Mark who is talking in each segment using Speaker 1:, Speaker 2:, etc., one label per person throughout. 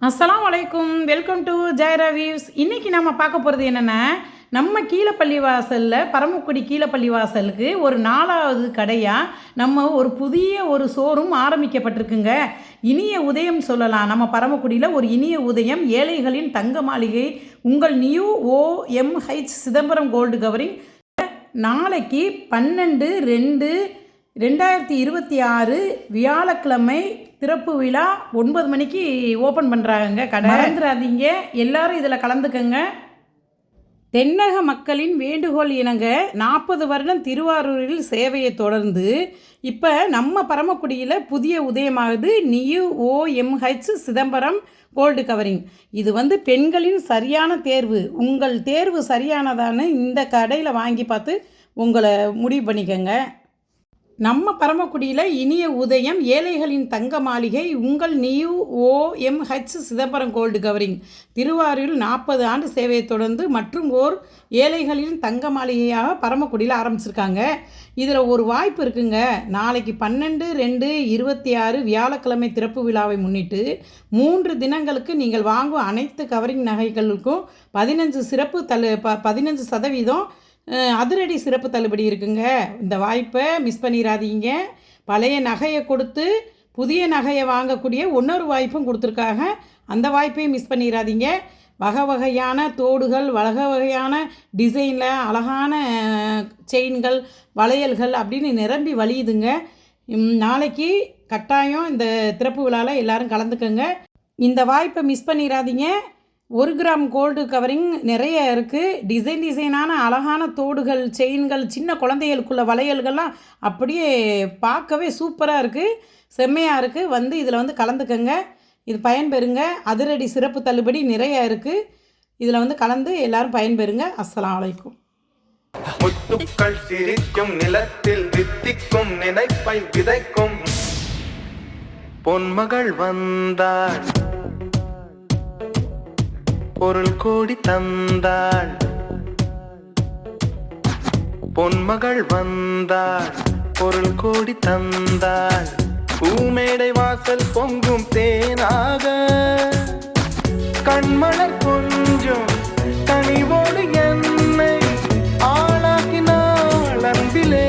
Speaker 1: அஸ்ஸலாமு அலைக்கும். Welcome to ஜெயரா views. இன்றைக்கி நம்ம பார்க்க போகிறது என்னென்னா, நம்ம கீழப்பள்ளி வாசலில் பரமக்குடி கீழப்பள்ளி வாசலுக்கு ஒரு 4வது கடையாக நம்ம ஒரு புதிய ஷோரூம் ஆரம்பிக்கப்பட்டிருக்குங்க. இனிய உதயம் சொல்லலாம். நம்ம பரமக்குடியில் ஒரு இனிய உதயம், ஏழைகளின் தங்க மாளிகை, உங்கள் new OMH Chidambaram gold covering நாளைக்கு 12/2/2026 வியாழக்கிழமை திறப்பு விழா 9 மணிக்கு ஓப்பன் பண்ணுறாங்க கடை. மறந்துடாதீங்க, எல்லாரும் இதில் கலந்துக்கங்க. தென்னக மக்களின் வேண்டுகோள் இணங்க 40 வருடம் திருவாரூரில் சேவையை தொடர்ந்து இப்போ நம்ம பரமக்குடியில் புதிய உதயமாகுது new OMH Chidambaram gold covering. இது பெண்களின் சரியான தேர்வு. உங்கள் தேர்வு சரியானதான்னு இந்த கடையில் வாங்கி பார்த்து உங்களை முடிவு பண்ணிக்கங்க. நம்ம பரமக்குடியில் இனிய உதயம், ஏழைகளின் தங்க மாளிகை, உங்கள் new OMH Chidambaram gold covering திருவாரூரில் 40 ஆண்டு சேவையை தொடர்ந்து மற்றும் ஏழைகளின் தங்க மாளிகையாக பரமக்குடியில் ஆரம்பிச்சிருக்காங்க. இதில் ஒரு வாய்ப்பு இருக்குங்க. நாளைக்கு 12/2/26 வியாழக்கிழமை திறப்பு விழாவை முன்னிட்டு 3 தினங்களுக்கு நீங்கள் வாங்கும் அனைத்து கவரிங் நகைகளுக்கும் 15% அதிரடி சிறப்பு தள்ளுபடி இருக்குங்க. இந்த வாய்ப்பை மிஸ் பண்ணிடாதீங்க. பழைய நகையை கொடுத்து புதிய நகையை வாங்கக்கூடிய இன்னொரு வாய்ப்பும் கொடுத்துருக்காங்க. அந்த வாய்ப்பையும் மிஸ் பண்ணிடாதீங்க. வகை வகையான தோடுகள், வகையான டிசைனில் அழகான செயின்கள், வளையல்கள் அப்படின்னு நிரம்பி வழியுதுங்க. நாளைக்கு கட்டாயம் இந்த திறப்பு விழாவில் எல்லோரும் கலந்துக்கங்க. இந்த வாய்ப்பை மிஸ் பண்ணிடாதீங்க. 1 கிராம் கோல்டு கவரிங் நிறைய இருக்குது. டிசைனான அழகான தோடுகள், செயின்கள், சின்ன குழந்தைகளுக்குள்ள வளையல்கள்லாம் அப்படியே பார்க்கவே சூப்பராக இருக்குது, செம்மையாக இருக்குது. இதில் கலந்துக்கங்க, இது பயன்பெறுங்க. அதிரடி சிறப்பு தள்ளுபடி நிறைய இருக்குது. இதில் கலந்து எல்லாரும் பயன்பெறுங்க. அஸ்ஸலாமு அலைக்கும்.
Speaker 2: முத்துக்கள் சிரிக்கும் நிலத்தில் வித்திக்கும் நினைப்பை விதைக்கும் பொன்மகள் வந்தாள், பொருள் கோடி தந்தாள். பொன்மகள் வந்தாள், பொருள் கோடி தந்தாள். பூமேடை வாசல் பொங்கும் தேனாக கண்மலர் கொஞ்சம் கனிவோடு என்னை ஆளாக்கினாள் அன்பிலே.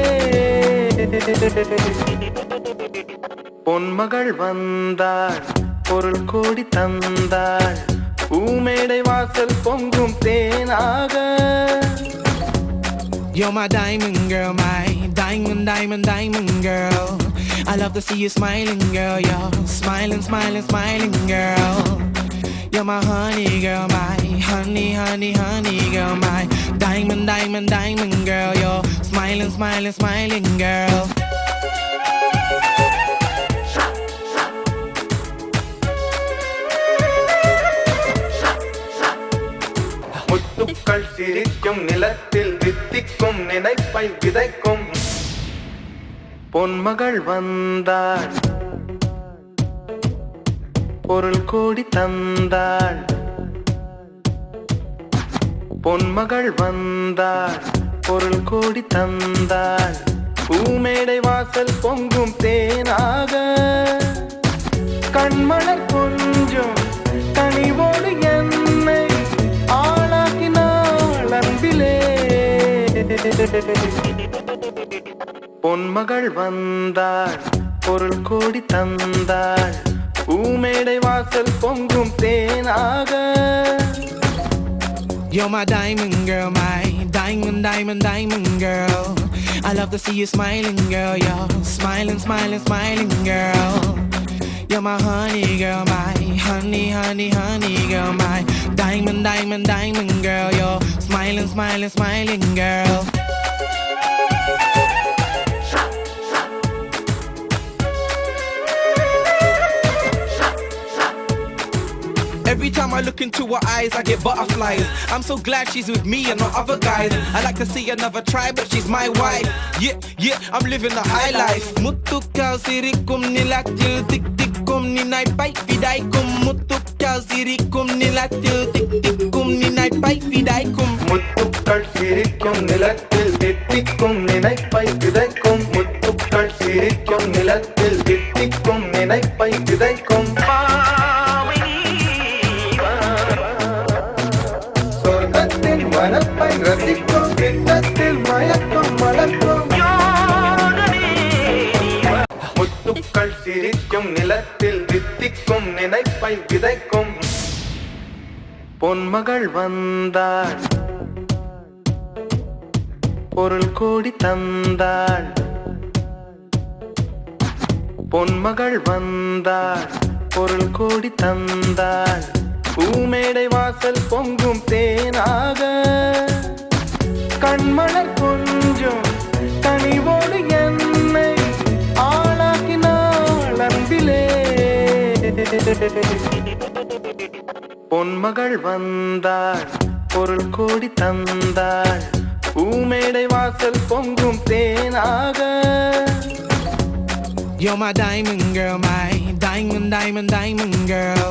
Speaker 2: பொன்மகள் வந்தாள், பொருள் கோடி தந்தாள். பூமேடை வாசல் பொங்கும் தேனாக.
Speaker 3: You're my diamond girl, my diamond girl. I love to see you smiling, girl. You're smiling girl. You're my honey girl, my honey girl, my diamond girl. You're smiling girl.
Speaker 2: முத்துக்கள் சிரிக்கும் நிலத்தில் வித்திக்கும் நினைப்பை விதைக்கும் பொன்மகள் வந்தாள், பொருள் கோடி தந்தாள். பொன்மகள் வந்தாள், பொருள் கோடி தந்தாள். பூமேடை வாசல் பொங்கும் தேனாக கண்மலர் கொஞ்சம் கனிவோடு என்னை ஆளாக்கினாள் அன்பிலே. பொன்மகள் வந்தாள், பொருள் கோடி தந்தாள். பூமேடை வாசல் பொங்கும் தேனாக.
Speaker 3: You're my diamond girl, my diamond girl. I love to see you smiling, girl. You're smiling girl. You're my honey girl, my honey girl, my diamond girl. You're smiling girl. Every time I look into her eyes, I get butterflies. I'm so glad she's with me and not other guys. I like to see another try, but she's my wife. Yeah, I'm living the high life. Muttukkal sirikkum nilatil tik tikkum ninai pai vidaikum. Muttukkal sirikkum nilatil tik tikkum ninai pai vidaikum.
Speaker 2: முத்துக்கள் சிரிக்கும் நிலத்தில் வித்திக்கும் நினைப்பை விதைக்கும். முத்துக்கள் சிரிக்கும் நிலத்தில் வித்திக்கும் நினைப்பை விதைக்கும். ரசிக்கும் திட்டத்தில் மயக்கம் மலர்க்கும் முத்துக்கள் சிரிக்கும் நிலத்தில் தித்திக்கும் நினைப்பை விதைக்கும் பொன்மகள் வந்தாள் பொருள் கோடி தந்தாள் பொன்மகள் வந்தாள் பொருள் கோடி தந்தாள் பூமேடை வாசல் பொங்கும் தேனாக கண்மலர் கொஞ்சம் கனிவோடு என்னை ஆளாக்கினாள் அன்பிலே பொன்மகள் வந்தாள் பொருள் கோடி தந்தாள் பூமேடை வாசல் பொங்கும் தேனாக
Speaker 3: You're my diamond girl, my diamond, diamond, diamond girl.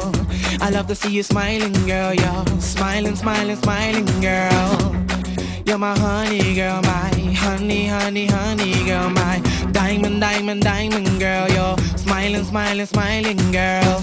Speaker 3: I love to see you smiling, girl. You're smiling, smiling, smiling, girl. You're my honey girl, my honey, honey, honey girl, my diamond, diamond, diamond girl. You're smiling, smiling, smiling, girl.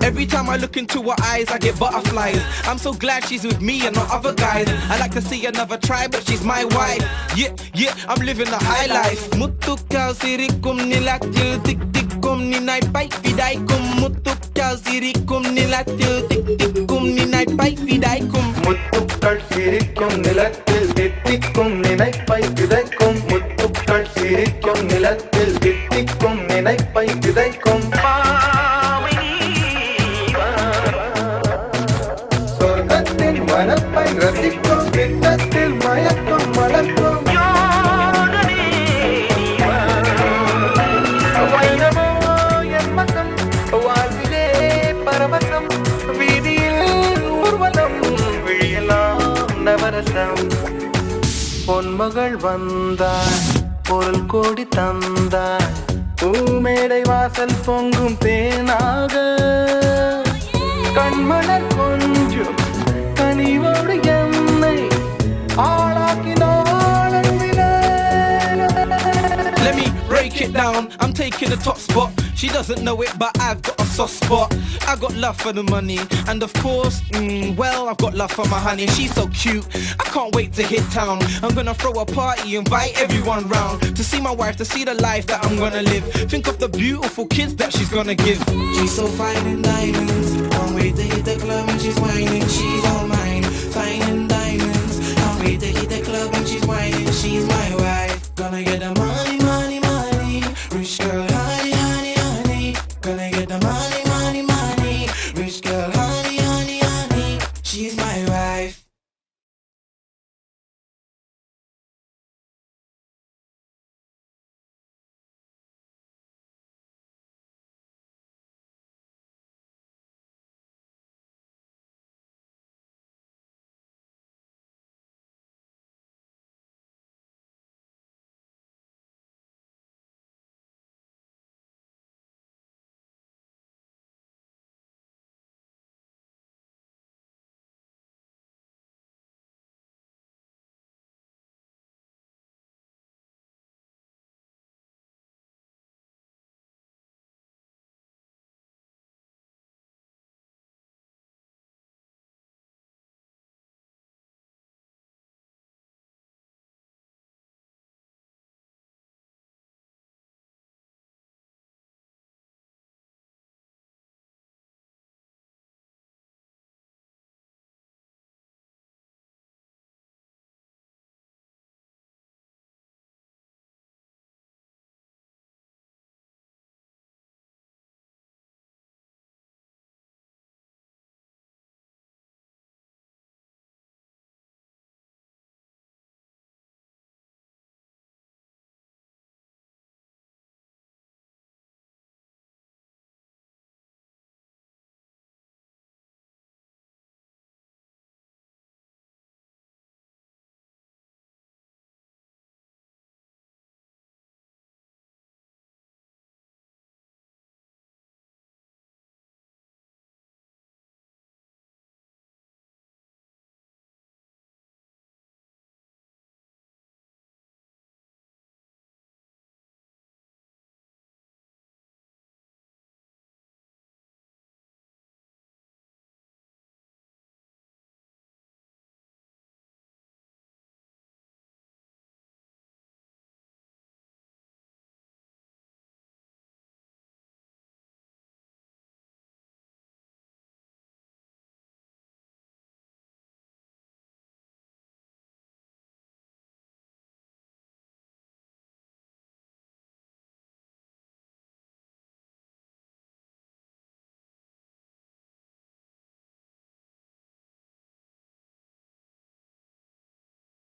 Speaker 3: Every time I look into her eyes, I get butterflies. I'm so glad she's with me and not other guys. I like to see another try, but she's my wife. Yeah, yeah, I'm living the high life. Mutukal sirikum nilatil tik tikum ninai pai vidaikum. Mutukal sirikum nilatil tik tikum ninai pai vidaikum.
Speaker 2: முத்துக்கள் சிரிக்கும் நிலத்தில் தித்திக்கும் நினைப்பை விதைக்கும் முத்துக்கள் சிரிக்கும் நிலத்தில் தித்திக்கும் நினைப்பை விதைக்கும் சொர்க்கத்தின் மனப்பை ரசிக்கும் திட்டத்தில் மயக்கம் மலர்க்கும் வைரமோ என் வசம் வாழ்விலே பரவசம் வீதியில் ஊர்வலம் விழியலாம் நவரசம் பொன்மகள் வந்தாள் பொருள் கோடி தந்தாள் பூமேடை வாசல் பொங்கும் தேனாக கண்மலர் கொஞ்சம் கனிவோடு என்னை ஆளாக்கினாள் அன்பிலே.
Speaker 3: Let me break it down, I'm taking the top spot. She doesn't know it, but I've got a soft spot. I got love for the money, and of course, well, I've got love for my honey. She's so cute, I can't wait to hit town. I'm gonna throw a party, invite everyone round to see my wife, to see the life that I'm gonna live. Think of the beautiful kids that she's gonna give. She's so fine in diamonds, can't wait to hit the club when she's whining. She's all mine, fine in